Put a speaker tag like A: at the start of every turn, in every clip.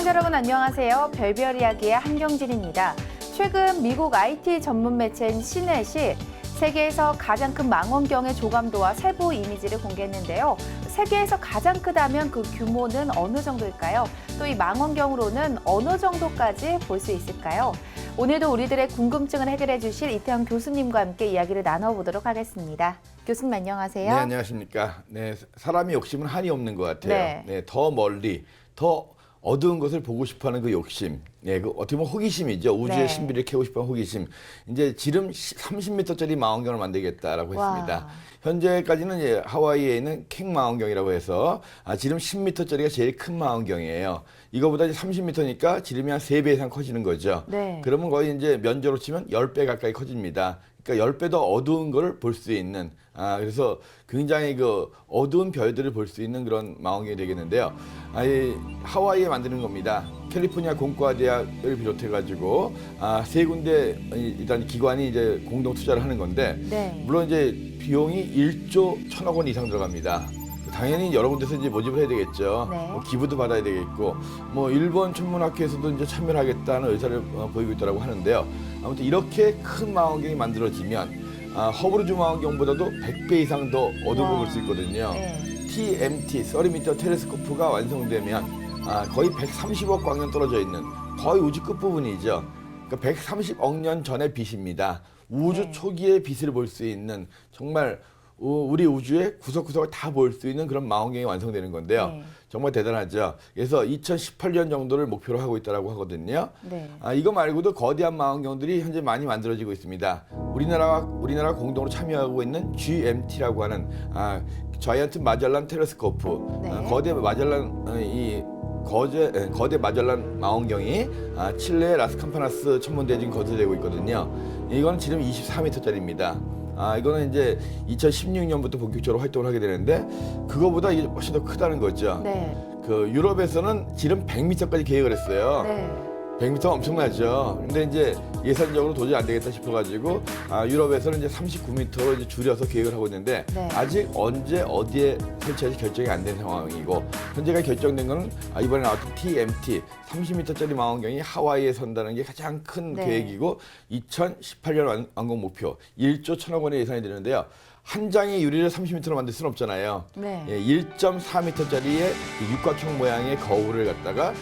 A: 시청자 여러분 안녕하세요. 별별 이야기의 한경진입니다. 최근 미국 IT 전문 매체인 시넷이 세계에서 가장 큰 망원경의 조감도와 세부 이미지를 공개했는데요. 세계에서 가장 크다면 그 규모는 어느 정도일까요? 또 이 망원경으로는 어느 정도까지 볼 수 있을까요? 오늘도 우리들의 궁금증을 해결해 주실 이태영 교수님과 함께 이야기를 나눠보도록 하겠습니다. 교수님 안녕하세요.
B: 네, 안녕하십니까. 네, 사람의 욕심은 한이 없는 것 같아요.
A: 네.
B: 네, 더 멀리, 더 어두운 것을 보고 싶어하는 그 욕심. 네, 그 어떻게 보면 호기심이죠. 우주의
A: 네.
B: 신비를 캐고 싶어하는 호기심. 이제 지름 30m짜리 망원경을 만들겠다라고 했습니다. 현재까지는 이제 하와이에 있는 캥 망원경이라고 해서 지름 10m짜리가 제일 큰 망원경이에요. 이거보다 이제 30m니까 지름이 한 3배 이상 커지는 거죠.
A: 네.
B: 그러면 거의 이제 면적으로 치면 10배 가까이 커집니다. 그러니까 10배 더 어두운 거를 볼 수 있는, 그래서 굉장히 그 어두운 별들을 볼 수 있는 그런 망원경이 되겠는데요. 이 하와이에 만드는 겁니다. 캘리포니아 공과대학을 비롯해가지고, 3군데 일단 기관이 이제 공동 투자를 하는 건데,
A: 네.
B: 물론 이제 비용이 1조 1천억 원 이상 들어갑니다. 당연히 여러 군데서 이제 모집을 해야 되겠죠.
A: 네.
B: 뭐 기부도 받아야 되겠고, 뭐 일본 천문학회에서도 이제 참여를 하겠다는 의사를 보이고 있다고 하는데요. 아무튼 이렇게 큰 망원경이 만들어지면 허브ル 망원경보다도 100배 이상 더 어두운 걸 볼 수 있거든요.
A: 네.
B: TMT, 30m 텔레스코프가 완성되면 거의 130억 광년 떨어져 있는 거의 우주 끝부분이죠. 그러니까 130억 년 전의 빛입니다. 우주
A: 네.
B: 초기의 빛을 볼 수 있는 정말 우리 우주의 구석구석을 다 볼 수 있는 그런 망원경이 완성되는 건데요.
A: 네.
B: 정말 대단하죠. 그래서 2018년 정도를 목표로 하고 있다고 하거든요.
A: 네.
B: 이거 말고도 거대한 망원경들이 현재 많이 만들어지고 있습니다. 우리나라 공동으로 참여하고 있는 GMT라고 하는 자이언트 마젤란 텔레스코프,
A: 네.
B: 거대 마젤란 망원경이 칠레 라스캄파나스 천문대에 거주되고 있거든요. 이거는 지름 24m짜리입니다. 이거는 이제 2016년부터 본격적으로 활동을 하게 되는데 그거보다 이게 훨씬 더 크다는 거죠.
A: 네.
B: 그 유럽에서는 지름 100m까지 계획을 했어요.
A: 네.
B: 100m 엄청나죠. 근데 이제 예산적으로 도저히 안 되겠다 싶어가지고 유럽에서는 이제 39m로 이제 줄여서 계획을 하고 있는데
A: 네.
B: 아직 언제 어디에 설치할지 결정이 안 된 상황이고 현재가 결정된 거는 이번에 나왔던 TMT 30m짜리 망원경이 하와이에 선다는 게 가장 큰
A: 네.
B: 계획이고 2018년 완공 목표 1조 1천억 원의 예산이 되는데요. 한 장의 유리를 30m로 만들 수는 없잖아요.
A: 네.
B: 1.4m짜리의 육각형 모양의 거울을 갖다가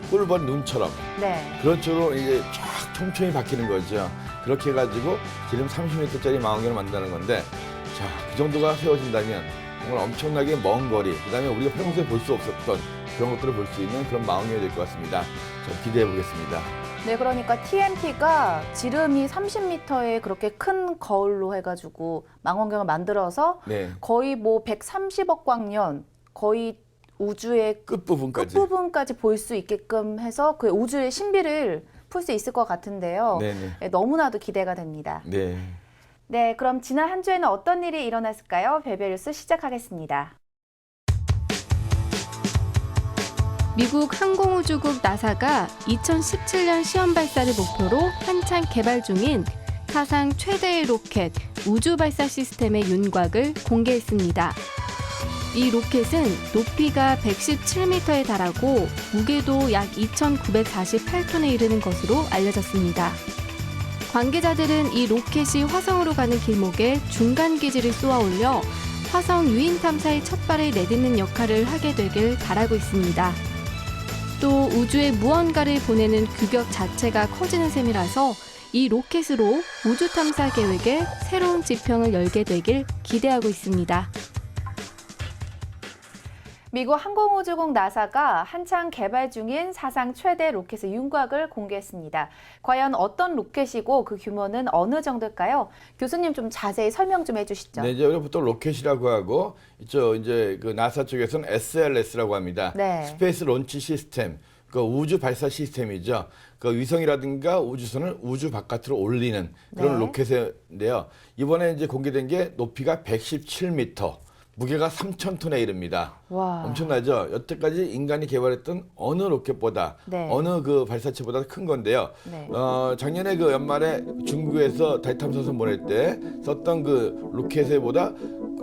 B: 꿀벌 눈처럼
A: 네.
B: 그런 쪽으로 이제 쫙 촘촘히 박히는 거죠. 그렇게 해가지고 지름 30m짜리 망원경을 만든다는 건데, 자, 그 정도가 세워진다면 정말 엄청나게 먼 거리, 그다음에 우리가 평소에 볼 수 없었던 그런 것들을 볼 수 있는 그런 망원경이 될 것 같습니다. 좀 기대해 보겠습니다.
A: 네, 그러니까 TMT가 지름이 30m의 그렇게 큰 거울로 해가지고 망원경을 만들어서
B: 네,
A: 거의 뭐 130억 광년, 거의 우주의 끝부분까지 볼 수 있게끔 해서 그 우주의 신비를 풀 수 있을 것 같은데요.
B: 네네.
A: 네, 너무나도 기대가 됩니다.
B: 네.
A: 네, 그럼 지난 한 주에는 어떤 일이 일어났을까요? 별별 뉴스 시작하겠습니다.
C: 미국 항공우주국 나사가 2017년 시험 발사를 목표로 한창 개발 중인 사상 최대의 로켓 우주 발사 시스템의 윤곽을 공개했습니다. 이 로켓은 높이가 117m에 달하고 무게도 약 2,948톤에 이르는 것으로 알려졌습니다. 관계자들은 이 로켓이 화성으로 가는 길목에 중간 기지를 쏘아 올려 화성 유인 탐사의 첫 발을 내딛는 역할을 하게 되길 바라고 있습니다. 또 우주에 무언가를 보내는 규격 자체가 커지는 셈이라서 이 로켓으로 우주 탐사 계획에 새로운 지평을 열게 되길 기대하고 있습니다.
A: 미국 항공우주국 나사가 한창 개발 중인 사상 최대 로켓의 윤곽을 공개했습니다. 과연 어떤 로켓이고 그 규모는 어느 정도일까요? 교수님 좀 자세히 설명 좀 해주시죠.
B: 네, 이제 우리가 보통 로켓이라고 하고 이제 그 나사 쪽에서는 SLS라고 합니다.
A: 네.
B: 스페이스 론치 시스템, 그 우주 발사 시스템이죠. 그 위성이라든가 우주선을 우주 바깥으로 올리는 그런
A: 네.
B: 로켓인데요. 이번에 이제 공개된 게 높이가 117m. 무게가 3,000톤에 이릅니다.
A: 와.
B: 엄청나죠? 여태까지 인간이 개발했던 어느 로켓보다
A: 네.
B: 어느 그 발사체보다 큰 건데요.
A: 네.
B: 작년에 그 연말에 중국에서 달 탐사선 보낼 때 썼던 그 로켓보다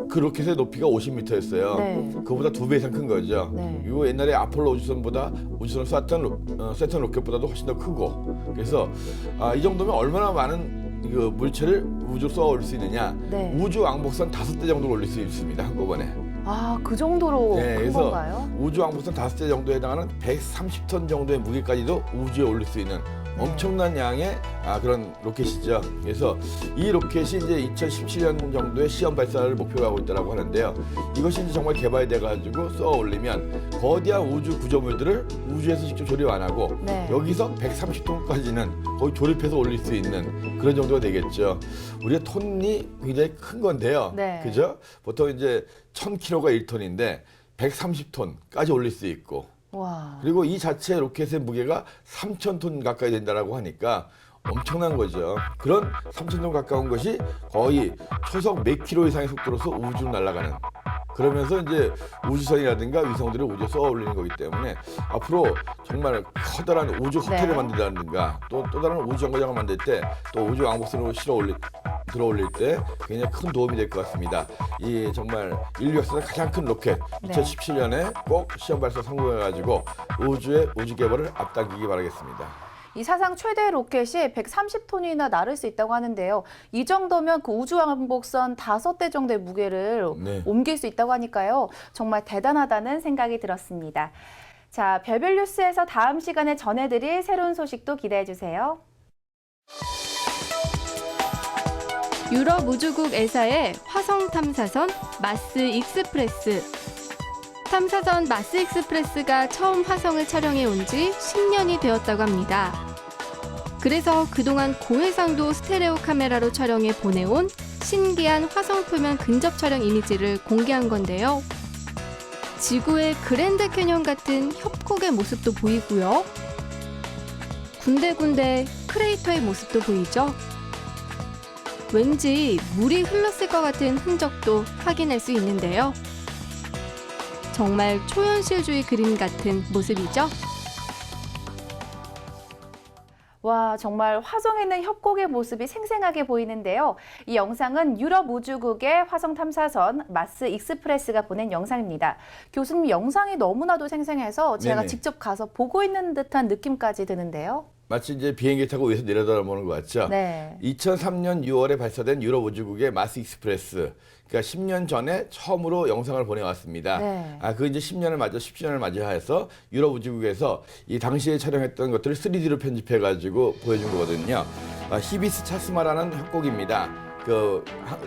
B: 그 로켓의 높이가 50m였어요.
A: 네.
B: 그보다 2배 이상 큰 거죠.
A: 네.
B: 그리고 옛날에 아폴로 우주선을 쐈던 세턴 로켓보다도 훨씬 더 크고. 그래서 이 정도면 얼마나 많은 그 물체를 우주로 쏘아 올릴 수 있느냐.
A: 네.
B: 우주 왕복선 5대 정도를 올릴 수 있습니다. 한꺼번에.
A: 아, 그 정도로
B: 네,
A: 큰
B: 그래서
A: 건가요?
B: 우주 왕복선 5대 정도에 해당하는 130톤 정도의 무게까지도 우주에 올릴 수 있는 엄청난 양의 그런 로켓이죠. 그래서 이 로켓이 이제 2017년 정도에 시험 발사를 목표로 하고 있다고 하는데요. 이것이 이제 정말 개발돼 가지고 쏘아 올리면 거대한 우주 구조물들을 우주에서 직접 조립 안 하고
A: 네.
B: 여기서 130톤까지는 거의 조립해서 올릴 수 있는 그런 정도가 되겠죠. 우리가 톤이 굉장히 큰 건데요.
A: 네.
B: 그죠? 보통 이제 1000kg가 1톤인데 130톤까지 올릴 수 있고
A: 와.
B: 그리고 이 자체 로켓의 무게가 3,000톤 가까이 된다라고 하니까 엄청난 거죠. 그런 3,000톤 가까운 것이 거의 초속 몇 킬로 이상의 속도로서 우주로 날아가는. 그러면서 이제 우주선이라든가 위성들을 우주에 쏘아 올리는 거기 때문에 앞으로 정말 커다란 우주 호텔을
A: 네.
B: 만든다든가 또 다른 우주 정거장을 만들 때 또 우주 왕복선으로 들어 올릴 때 굉장히 큰 도움이 될 것 같습니다. 이 정말 인류 역사상 가장 큰 로켓
A: 네.
B: 2017년에 꼭 시험 발사 성공해가지고 우주 개발을 앞당기기 바라겠습니다.
A: 이 사상 최대 로켓이 130톤이나 나를 수 있다고 하는데요. 이 정도면 그 우주왕복선 5대 정도의 무게를
B: 네.
A: 옮길 수 있다고 하니까요. 정말 대단하다는 생각이 들었습니다. 자, 별별 뉴스에서 다음 시간에 전해드릴 새로운 소식도 기대해 주세요.
C: 유럽 우주국 에사의 화성 탐사선 마스 익스프레스. 탐사선 마스 익스프레스가 처음 화성을 촬영해 온 지 10년이 되었다고 합니다. 그래서 그동안 고해상도 스테레오 카메라로 촬영해 보내온 신기한 화성 표면 근접 촬영 이미지를 공개한 건데요. 지구의 그랜드 캐년 같은 협곡의 모습도 보이고요. 군데군데 크레이터의 모습도 보이죠. 왠지 물이 흘렀을 것 같은 흔적도 확인할 수 있는데요. 정말 초현실주의 그림 같은 모습이죠.
A: 와, 정말 화성에 있는 협곡의 모습이 생생하게 보이는데요. 이 영상은 유럽 우주국의 화성 탐사선 마스 익스프레스가 보낸 영상입니다. 교수님, 영상이 너무나도 생생해서 제가
B: 네네.
A: 직접 가서 보고 있는 듯한 느낌까지 드는데요.
B: 마치 이제 비행기 타고 위에서 내려다보는 것 같죠?
A: 네.
B: 2003년 6월에 발사된 유럽 우주국의 마스 익스프레스. 그러니까 10년 전에 처음으로 영상을 보내왔습니다.
A: 네.
B: 그 이제 10주년을 맞이해서 유럽 우주국에서 이 당시에 촬영했던 것들을 3D로 편집해가지고 보여준 거거든요. 히비스 차스마라는 협곡입니다.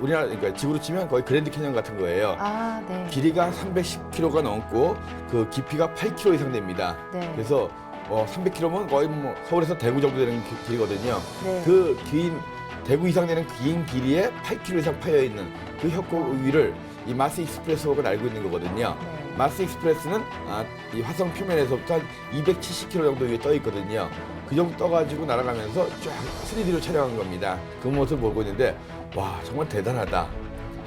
B: 우리나라, 그러니까 지구로 치면 거의 그랜드 캐년 같은 거예요.
A: 아, 네.
B: 길이가 310km가 넘고 그 깊이가 8km 이상 됩니다.
A: 네.
B: 그래서 300km면 거의 뭐 서울에서 대구 정도 되는 길이거든요.
A: 네.
B: 그 긴 대구 이상 되는 긴 길이에 8km 이상 파여 있는 그 협곡 위를 이 마스 익스프레스호가 날고 있는 거거든요.
A: 네.
B: 마스 익스프레스는 이 화성 표면에서부터 한 270km 정도 위에 떠 있거든요. 그 정도 떠가지고 날아가면서 쫙 3D로 촬영한 겁니다. 그 모습을 보고 있는데 와, 정말 대단하다.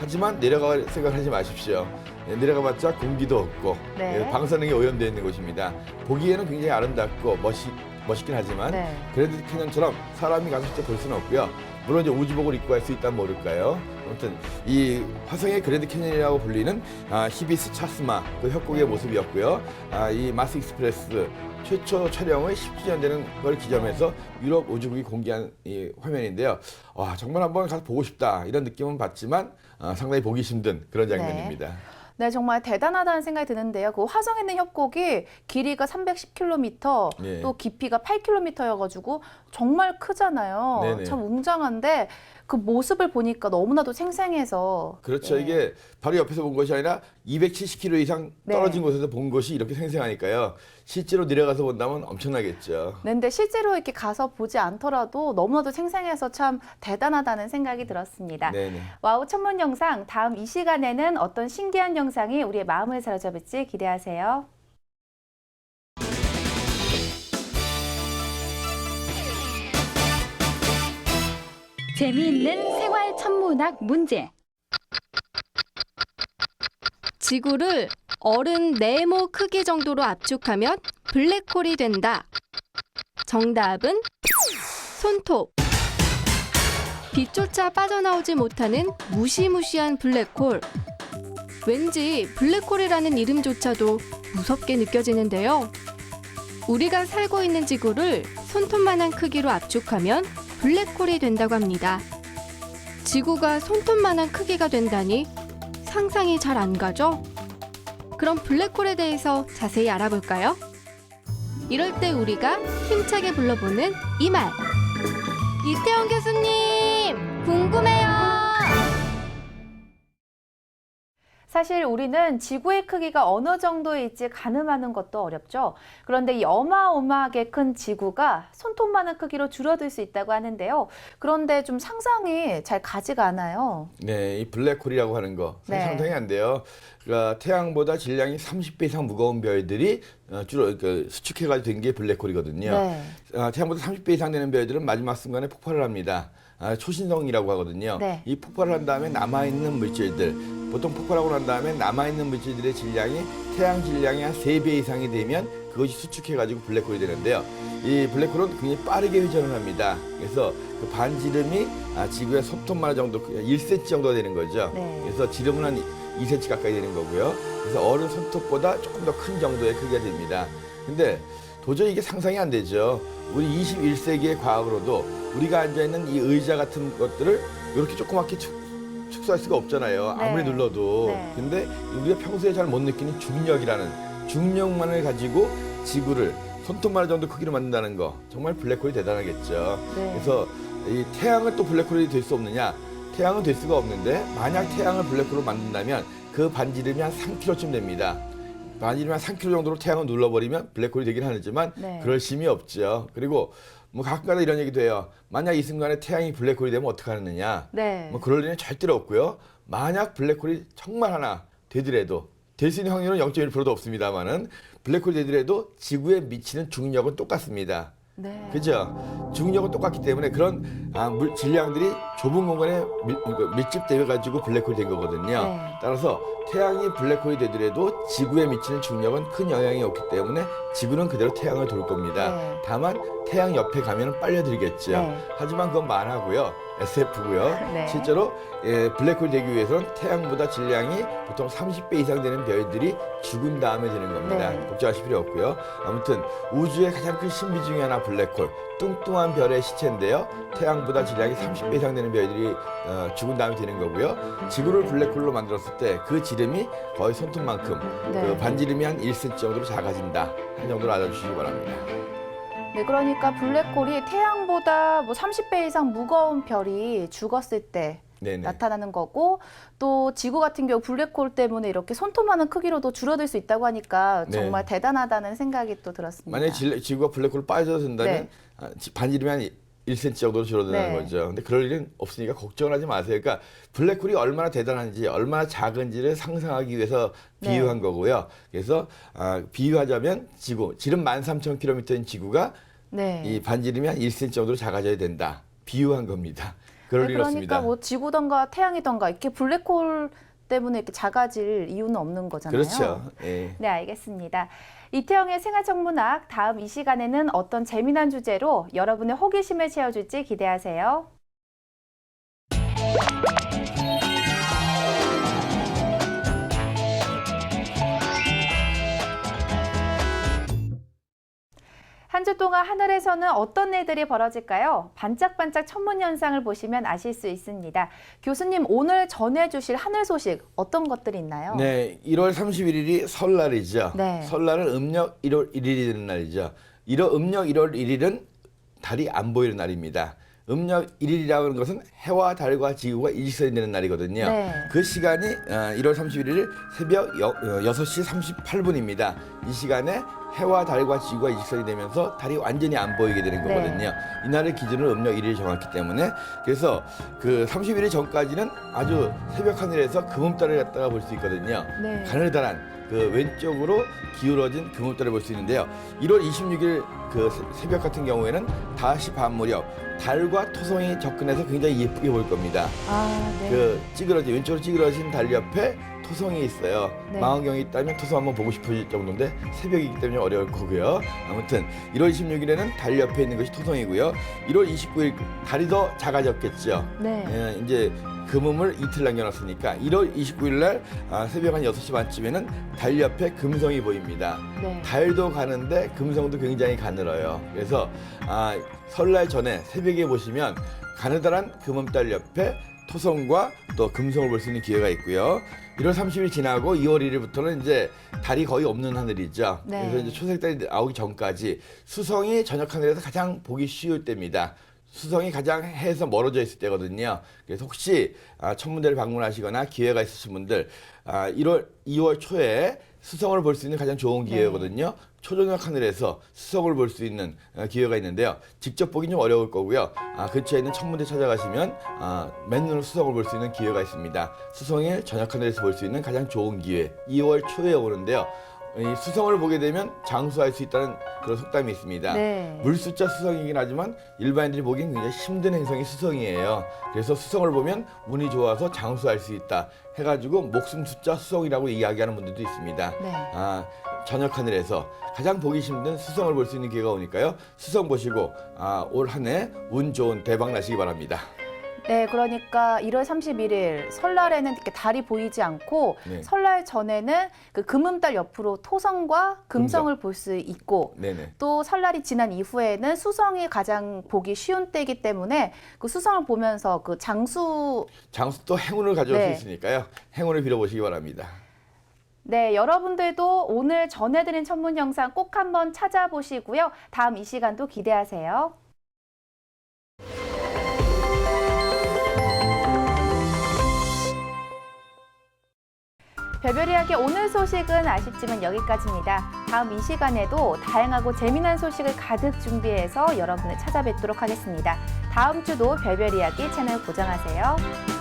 B: 하지만 내려갈 생각을 하지 마십시오. 내려가봤자 공기도 없고
A: 네.
B: 방사능이 오염되어 있는 곳입니다. 보기에는 굉장히 아름답고 멋있긴 하지만
A: 네.
B: 그랜드 캐년처럼 사람이 가서 직접 볼 수는 없고요. 물론 이제 우주복을 입고 갈 수 있다면 모를까요. 아무튼 이 화성의 그랜드 캐년이라고 불리는 히비스 차스마 그 협곡의 모습이었고요. 이 마스 익스프레스 최초 촬영의 10주년 되는 걸 기점해서 유럽 우주국이 공개한 이 화면인데요. 와, 정말 한번 가서 보고 싶다 이런 느낌은 받지만 상당히 보기 힘든 그런 장면입니다.
A: 네, 정말 대단하다는 생각이 드는데요. 그 화성에 있는 협곡이 길이가 310km,
B: 네.
A: 또 깊이가 8km여가지고 정말 크잖아요.
B: 네네.
A: 참 웅장한데 그 모습을 보니까 너무나도 생생해서.
B: 그렇죠.
A: 네.
B: 이게 바로 옆에서 본 것이 아니라 270km 이상 떨어진
A: 네.
B: 곳에서 본 것이 이렇게 생생하니까요. 실제로 내려가서 본다면 엄청나겠죠.
A: 네, 근데 실제로 이렇게 가서 보지 않더라도 너무나도 생생해서 참 대단하다는 생각이 들었습니다.
B: 네네.
A: 와우 천문 영상, 다음 이 시간에는 어떤 신기한 영상이 우리의 마음을 사로잡을지 기대하세요.
D: 재미있는 생활 천문학 문제.
C: 지구를 어른 네모 크기 정도로 압축하면 블랙홀이 된다. 정답은 손톱. 빛조차 빠져나오지 못하는 무시무시한 블랙홀. 왠지 블랙홀이라는 이름조차도 무섭게 느껴지는데요. 우리가 살고 있는 지구를 손톱만한 크기로 압축하면 블랙홀이 된다고 합니다. 지구가 손톱만한 크기가 된다니 상상이 잘 안 가죠? 그럼 블랙홀에 대해서 자세히 알아볼까요? 이럴 때 우리가 힘차게 불러보는 이 말. 이태원 교수님, 궁금해요.
A: 사실 우리는 지구의 크기가 어느 정도일지 가늠하는 것도 어렵죠. 그런데 이 어마어마하게 큰 지구가 손톱만한 크기로 줄어들 수 있다고 하는데요. 그런데 좀 상상이 잘 가지가 않아요.
B: 네, 이 블랙홀이라고 하는 거
A: 네.
B: 상상이 안 돼요. 그러니까 태양보다 질량이 30배 이상 무거운 별들이 주로 수축해가지고 된 게 블랙홀이거든요.
A: 네.
B: 태양보다 30배 이상 되는 별들은 마지막 순간에 폭발을 합니다. 초신성이라고 하거든요.
A: 네.
B: 이 폭발을 한 다음에 남아있는 물질들, 보통 폭발하고 난 다음에 남아있는 물질들의 질량이 태양 질량의 한 3배 이상이 되면 그것이 수축해가지고 블랙홀이 되는데요. 이 블랙홀은 굉장히 빠르게 회전을 합니다. 그래서 그 반지름이 지구의 손톱만 정도, 1cm 정도가 되는 거죠.
A: 네.
B: 그래서 지름은 한 2cm 가까이 되는 거고요. 그래서 어른 손톱보다 조금 더 큰 정도의 크기가 됩니다. 근데 도저히 이게 상상이 안 되죠. 우리 21세기의 과학으로도 우리가 앉아있는 이 의자 같은 것들을 이렇게 조그맣게 축소할 수가 없잖아요.
A: 네.
B: 아무리 눌러도.
A: 네.
B: 근데 우리가 평소에 잘 못 느끼는 중력이라는 중력만을 가지고 지구를 손톱만 정도 크기로 만든다는 거 정말 블랙홀이 대단하겠죠.
A: 네.
B: 그래서 이 태양은 또 블랙홀이 될 수 없느냐? 태양은 될 수가 없는데 만약 태양을 블랙홀로 만든다면 그 반지름이 한 3km쯤 됩니다. 반지름이 한 3km 정도로 태양을 눌러버리면 블랙홀이 되긴 하지만
A: 네.
B: 그럴 힘이 없죠. 그리고 뭐 가끔가다 이런 얘기도 해요. 만약 이 순간에 태양이 블랙홀이 되면 어떡하느냐?
A: 네.
B: 뭐 그럴 일은 절대로 없고요. 만약 블랙홀이 정말 하나 되더라도 될 수 있는 확률은 0.1%도 없습니다만은 블랙홀이 되더라도 지구에 미치는 중력은 똑같습니다.
A: 네.
B: 그죠? 중력은 똑같기 때문에 그런 질량들이 좁은 공간에 밀집되어 가지고 블랙홀이 된 거거든요.
A: 네.
B: 따라서 태양이 블랙홀이 되더라도 지구에 미치는 중력은 큰 영향이 없기 때문에 지구는 그대로 태양을 돌 겁니다.
A: 네.
B: 다만 태양 옆에 가면 빨려들겠죠.
A: 네.
B: 하지만 그건 만화고요. SF고요.
A: 네.
B: 실제로 블랙홀이 되기 위해서는 태양보다 질량이 보통 30배 이상 되는 별들이 죽은 다음에 되는 겁니다.
A: 네.
B: 걱정하실 필요 없고요. 아무튼 우주의 가장 큰 신비 중에 하나 블랙홀, 뚱뚱한 별의 시체인데요. 태양보다 질량이 30배 이상 되는 별들이 죽은 다음에 되는 거고요. 지구를 블랙홀로 만들었을 때 그 지름이 거의 손톱만큼,
A: 네.
B: 그 반지름이 한 1cm 정도로 작아진다. 한 정도로 알아주시기 바랍니다.
A: 네, 그러니까 블랙홀이 태양보다 뭐 30배 이상 무거운 별이 죽었을 때
B: 네네.
A: 나타나는 거고, 또 지구 같은 경우 블랙홀 때문에 이렇게 손톱만한 크기로도 줄어들 수 있다고 하니까
B: 네.
A: 정말 대단하다는 생각이 또 들었습니다.
B: 만약에 지구가 블랙홀로 빠져든다면
A: 네.
B: 반지름이 한 1cm 정도로 줄어드는
A: 네.
B: 거죠. 근데 그럴 일은 없으니까 걱정을 하지 마세요. 그러니까 블랙홀이 얼마나 대단한지, 얼마나 작은지를 상상하기 위해서 비유한
A: 네.
B: 거고요. 그래서 비유하자면 지구, 지름 13,000km인 지구가
A: 네.
B: 이 반지름이 한 1cm 정도로 작아져야 된다. 비유한 겁니다. 그럴
A: 네,
B: 일
A: 그러니까
B: 없습니다.
A: 뭐 지구던가 태양이던가 이렇게 블랙홀 때문에 이렇게 작아질 이유는 없는 거잖아요.
B: 그렇죠. 예.
A: 네, 알겠습니다. 이태영의 생활천문학, 다음 이 시간에는 어떤 재미난 주제로 여러분의 호기심을 채워줄지 기대하세요. 한 주 동안 하늘에서는 어떤 일들이 벌어질까요? 반짝반짝 천문 현상을 보시면 아실 수 있습니다. 교수님, 오늘 전해주실 하늘 소식 어떤 것들이 있나요?
B: 네, 1월 31일이 설날이죠.
A: 네.
B: 설날은 음력 1월 1일이 되는 날이죠. 음력 1월 1일은 달이 안 보이는 날입니다. 음력 1일이라고 하는 것은 해와 달과 지구가 일직선이 되는 날이거든요.
A: 네.
B: 그 시간이 1월 31일 새벽 6시 38분입니다. 이 시간에 해와 달과 지구가 일직선이 되면서 달이 완전히 안 보이게 되는
A: 네.
B: 거거든요. 이날의 기준으로 음력 1일을 정했기 때문에 그래서 그 31일 전까지는 아주 새벽 하늘에서 금음달을 갖다가 볼 수 있거든요.
A: 네.
B: 가늘다란 그 왼쪽으로 기울어진 금음달을 볼 수 있는데요. 1월 26일 그 새벽 같은 경우에는 5시 반 무렵 달과 토성이 접근해서 굉장히 예쁘게 보일 겁니다.
A: 아, 네.
B: 그 왼쪽으로 찌그러진 달 옆에 토성이 있어요.
A: 네.
B: 망원경이 있다면 토성 한번 보고 싶어질 정도인데 새벽이기 때문에 어려울 거고요. 아무튼 1월 26일에는 달 옆에 있는 것이 토성이고요. 1월 29일 달이 더 작아졌겠죠.
A: 네.
B: 예, 이제 금음을 이틀 남겨놨으니까 1월 29일 날 새벽 한 6시 반쯤에는 달 옆에 금성이 보입니다.
A: 네.
B: 달도 가는데 금성도 굉장히 가늘어요. 그래서 설날 전에 새벽에 보시면 가느다란 금음달 옆에 토성과 또 금성을 볼 수 있는 기회가 있고요. 1월 30일 지나고 2월 1일부터는 이제 달이 거의 없는 하늘이죠.
A: 네.
B: 그래서 이제 초색달이 나오기 전까지 수성이 저녁 하늘에서 가장 보기 쉬울 때입니다. 수성이 가장 해에서 멀어져 있을 때거든요. 그래서 혹시 천문대를 방문하시거나 기회가 있으신 분들 2월 초에 수성을 볼 수 있는 가장 좋은 기회거든요. 초저녁 하늘에서 수성을 볼 수 있는 기회가 있는데요. 직접 보기는 좀 어려울 거고요. 근처에 있는 천문대 찾아가시면 맨눈으로 수성을 볼 수 있는 기회가 있습니다. 수성일 저녁 하늘에서 볼 수 있는 가장 좋은 기회 2월 초에 오는데요. 이 수성을 보게 되면 장수할 수 있다는 그런 속담이 있습니다.
A: 네.
B: 물숫자 수성이긴 하지만 일반인들이 보기엔 굉장히 힘든 행성이 수성이에요. 그래서 수성을 보면 운이 좋아서 장수할 수 있다 해가지고 목숨 숫자 수성이라고 이야기하는 분들도 있습니다.
A: 네.
B: 저녁 하늘에서 가장 보기 힘든 수성을 볼 수 있는 기회가 오니까요. 수성 보시고 올 한 해 운 좋은 대박 나시기 바랍니다.
A: 네, 그러니까 1월 31일 설날에는 이렇게 달이 보이지 않고
B: 네.
A: 설날 전에는 그 금음달 옆으로 토성과 금성을 볼 수 있고
B: 네네.
A: 또 설날이 지난 이후에는 수성이 가장 보기 쉬운 때이기 때문에 그 수성을 보면서 그 장수
B: 장수 또 행운을 가져올
A: 네.
B: 수 있으니까요. 행운을 빌어보시기 바랍니다.
A: 네, 여러분들도 오늘 전해드린 천문 영상 꼭 한번 찾아보시고요. 다음 이 시간도 기대하세요. 별별 이야기 오늘 소식은 아쉽지만 여기까지입니다. 다음 이 시간에도 다양하고 재미난 소식을 가득 준비해서 여러분을 찾아뵙도록 하겠습니다. 다음 주도 별별 이야기 채널 고정하세요.